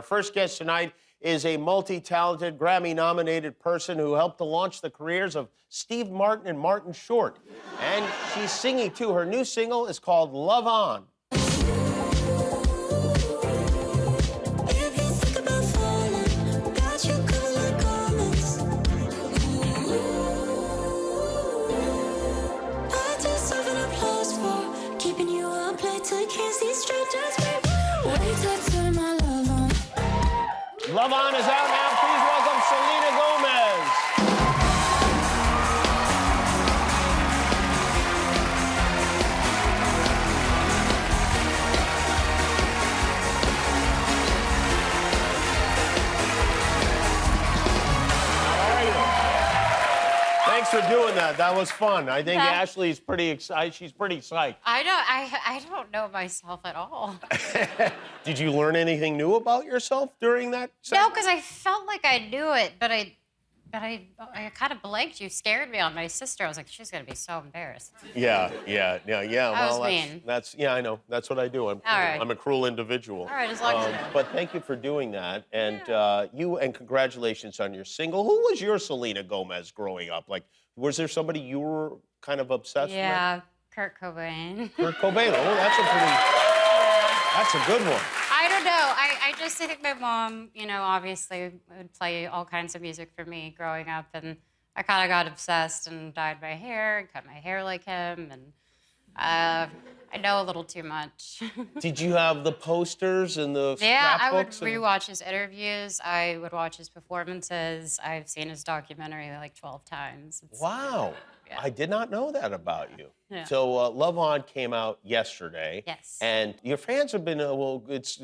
Our first guest tonight is a multi-talented, Grammy-nominated person who helped to launch the careers of Steve Martin and Martin Short. And she's singing, too. Her new single is called Love On. Love On is out now. Please welcome Selena Gomez. How are you? Thanks for doing that. That was fun. I think Ashley's pretty excited. She's pretty psyched. I don't know myself at all. Did you learn anything new about yourself during that segment? No, because I felt like I knew it, but I kind of blanked. You scared me on my sister. I was like, she's gonna be so embarrassed. Yeah. That was mean. Yeah, I know. That's what I do. I'm a cruel individual. All right, as long as you know. But thank you for doing that, and congratulations on your single. Who was your Selena Gomez growing up? Like, was there somebody you were kind of obsessed with? Yeah, Kurt Cobain. Kurt Cobain. Oh, that's a good one. I don't know. I just think my mom, obviously would play all kinds of music for me growing up, and I kind of got obsessed and dyed my hair and cut my hair like him, and I know a little too much. Did you have the posters and the I would scrapbooks? rewatch his interviews. I would watch his performances. I've seen his documentary like 12 times. Wow. Yeah. I did not know that about you. Yeah. So Love On came out yesterday. Yes. And your fans have been, there's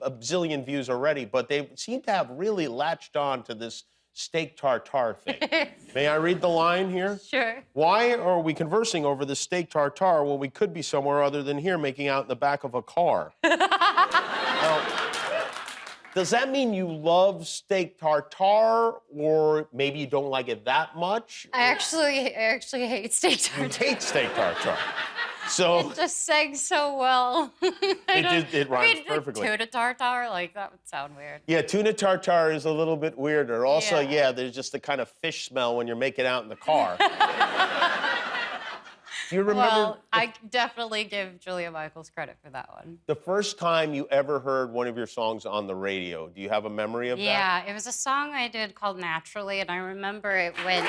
a zillion views already, but they seem to have really latched on to this steak tartare thing. May I read the line here? Sure. Why are we conversing over the steak tartare when we could be somewhere other than here making out in the back of a car? Now, does that mean you love steak tartare, or maybe you don't like it that much? I actually hate steak tartare. You hate steak tartare. So It just sang so well. it rhymes perfectly. Tuna tartare, like that would sound weird. Yeah, tuna tartare is a little bit weirder. Also, there's just the kind of fish smell when you're making out in the car. Do you remember? Well, I definitely give Julia Michaels credit for that one. The first time you ever heard one of your songs on the radio, do you have a memory of that? Yeah, it was a song I did called Naturally, and I remember it went...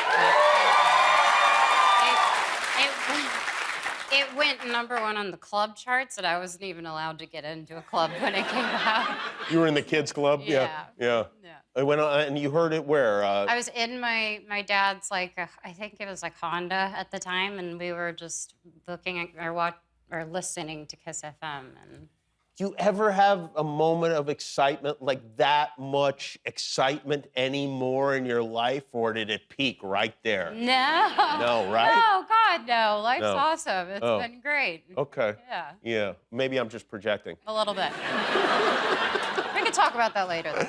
It went #1 on the club charts, and I wasn't even allowed to get into a club when it came out. You were in the kids' club? Yeah. It went on, and you heard it where? I was in my dad's, I think it was Honda at the time, and we were just looking at or listening to Kiss FM. And do you ever have a moment of excitement, like that much excitement anymore in your life, or did it peak right there? No. No, right? No, God, no. Life's awesome. It's been great. Okay. Yeah. Yeah. Maybe I'm just projecting. A little bit. We can talk about that later, though.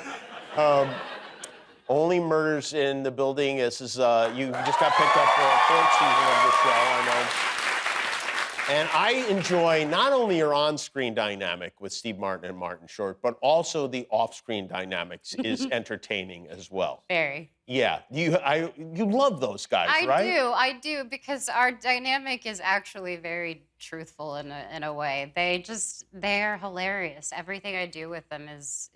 Only Murders in the Building. This is, you just got picked up for a 4th season of the show, I know. And I enjoy not only your on-screen dynamic with Steve Martin and Martin Short, but also the off-screen dynamics is entertaining as well. Very. Yeah, you love those guys, right? I do, because our dynamic is actually very truthful in a way. They're hilarious. Everything I do with them is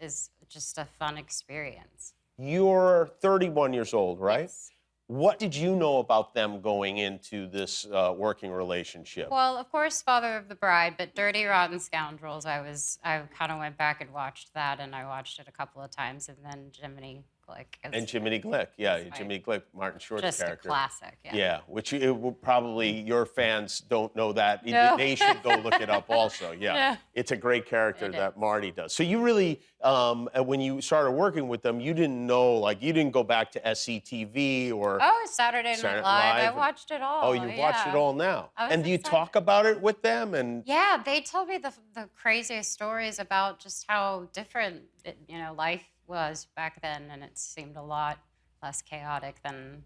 just a fun experience. You're 31 years old, right? Yes. What did you know about them going into this working relationship? Well, of course, Father of the Bride, but Dirty Rotten Scoundrels, I kind of went back and watched that, and I watched it a couple of times, and then Jiminy Glick. And Jiminy Glick, Jiminy Glick, Martin Short's character. Just a classic, yeah. Yeah, which probably your fans don't know that. No. They should go look it up also, yeah. Yeah. It's a great character that Marty does. So you really, when you started working with them, you didn't know, you didn't go back to SCTV or... Oh, Saturday Night Live. I watched it all. Oh, you've watched it all now. And do you excited. talk about it with them? And Yeah, they told me the craziest stories about just how different, life was back then, and it seemed a lot less chaotic than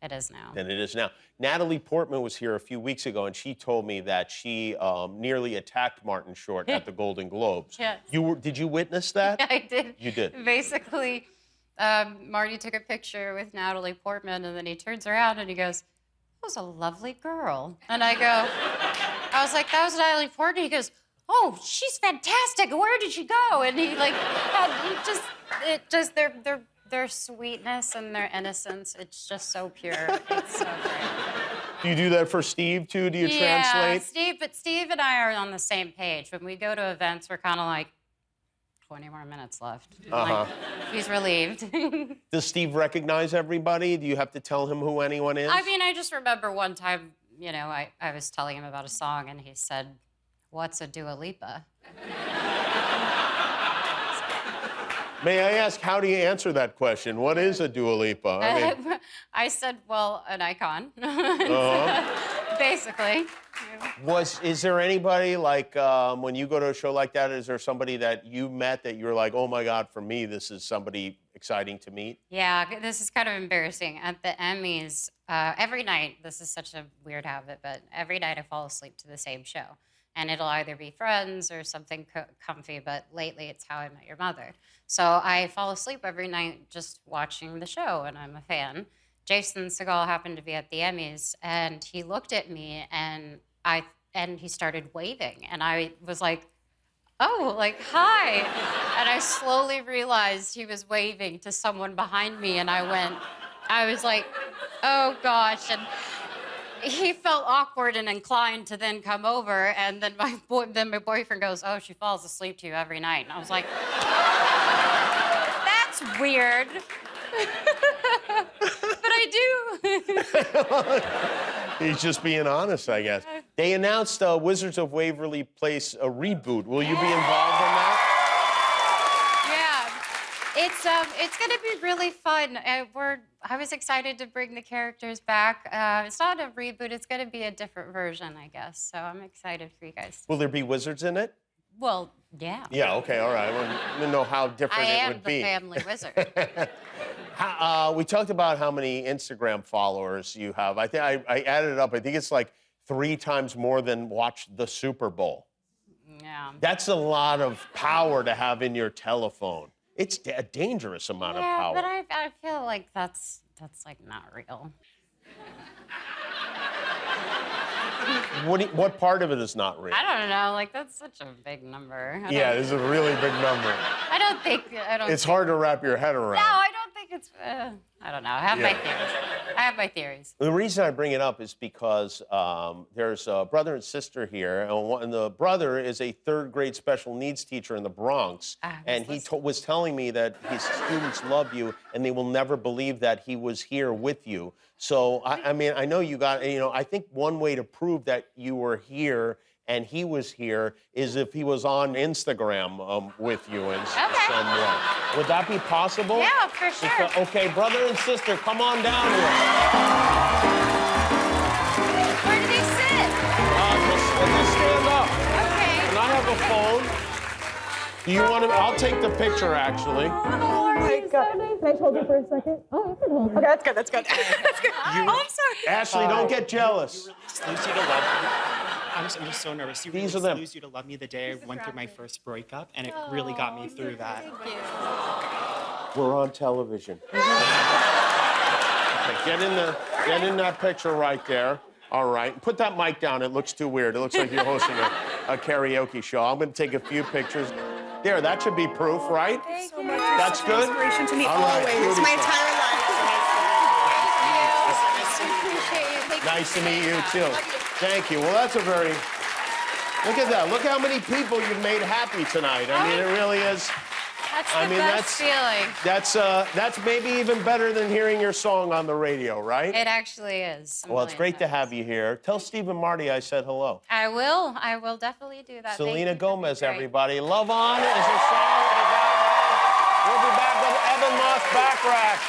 It is now. than it is now. Natalie Portman was here a few weeks ago, and she told me that she nearly attacked Martin Short at the Golden Globes. Yes. Did you witness that? I did. You did. Basically, Marty took a picture with Natalie Portman, and then he turns around and he goes, "That was a lovely girl." And I was like, "That was Natalie Portman." He goes, "Oh, she's fantastic. Where did she go?" And he like their sweetness and their innocence. It's just so pure. It's so great. Do you do that for Steve too? Do you translate? Steve and I are on the same page. When we go to events, we're kind of like, 20 more minutes left. Like, he's relieved. Does Steve recognize everybody? Do you have to tell him who anyone is? I mean, I just remember one time, you know, I was telling him about a song, and he said, "What's a Dua Lipa?" May I ask, how do you answer that question? What is a Dua Lipa? I mean, I said, well, an icon. Basically. Is there anybody, like, when you go to a show like that, is there somebody that you met that you're like, oh my God, for me, this is somebody exciting to meet? Yeah, this is kind of embarrassing. At the Emmys, every night, this is such a weird habit, but every night I fall asleep to the same show. And it'll either be Friends or something comfy, but lately it's How I Met Your Mother. So I fall asleep every night just watching the show, and I'm a fan. Jason Segel happened to be at the Emmys, and he looked at me, and he started waving, and I was like, "Oh, like, hi." And I slowly realized he was waving to someone behind me, and I was like, "Oh gosh." And he felt awkward and inclined to then come over, and then my boyfriend goes, "Oh, she falls asleep to you every night." And I was like, "That's weird." But I do. He's just being honest, I guess. They announced Wizards of Waverly Place a reboot. Will you be involved in that? It's gonna be really fun. I was excited to bring the characters back. It's not a reboot. It's gonna be a different version, I guess. So I'm excited for you guys. Will there be wizards in it? Well, yeah. Yeah. Okay. All right. I want to know how different it would be. I am the family wizard. We talked about how many Instagram followers you have. I think I added it up. I think it's like 3 times more than watched the Super Bowl. Yeah. That's a lot of power to have in your telephone. It's a dangerous amount of power. But I feel like that's like not real. What part of it is not real? I don't know. Like, that's such a big number. Yeah, this is a really big number. I don't think. It's hard to wrap your head around. No, I don't think it's. I don't know. I have my theories. I have my theories. The reason I bring it up is because there's a brother and sister here, and the brother is a 3rd grade special needs teacher in the Bronx, and he was telling me that his students love you, and they will never believe that he was here with you. So, I mean, I know you got, I think one way to prove that you were here and he was here is if he was on Instagram with you in some way. Would that be possible? Yeah, for sure. Okay, brother and sister, come on down here. Where do they sit? Just stand up. Okay. And I have a phone. Do you want to? I'll take the picture, actually. Oh my God. Can I hold you for a second? Oh, you can hold me. Okay, that's good, that's good. That's good. Oh, I'm sorry. Ashley, don't get jealous. Lose you to love me. I'm just so nervous. You These are really them. Lose You to Love Me the day I went through my first breakup, and it really got me through that. Thank you. We're on television. Okay, get in there. Get in that picture right there. All right. Put that mic down. It looks too weird. It looks like you're hosting a karaoke show. I'm going to take a few pictures. There, that should be proof, right? Thank you so much. That's Such good? an inspiration to me All right, always. beautiful. My entire life. Nice to meet you, too. Thank you. Well, that's a very... Look at that. Look how many people you've made happy tonight. I mean, it really is... That's the best feeling. That's maybe even better than hearing your song on the radio, right? It actually is. Well, it's great to have you here. Tell Steve and Marty I said hello. I will definitely do that. Selena Gomez, Great. everybody. Love On is a song with a guy. We'll be back with Evan Moss Backrack.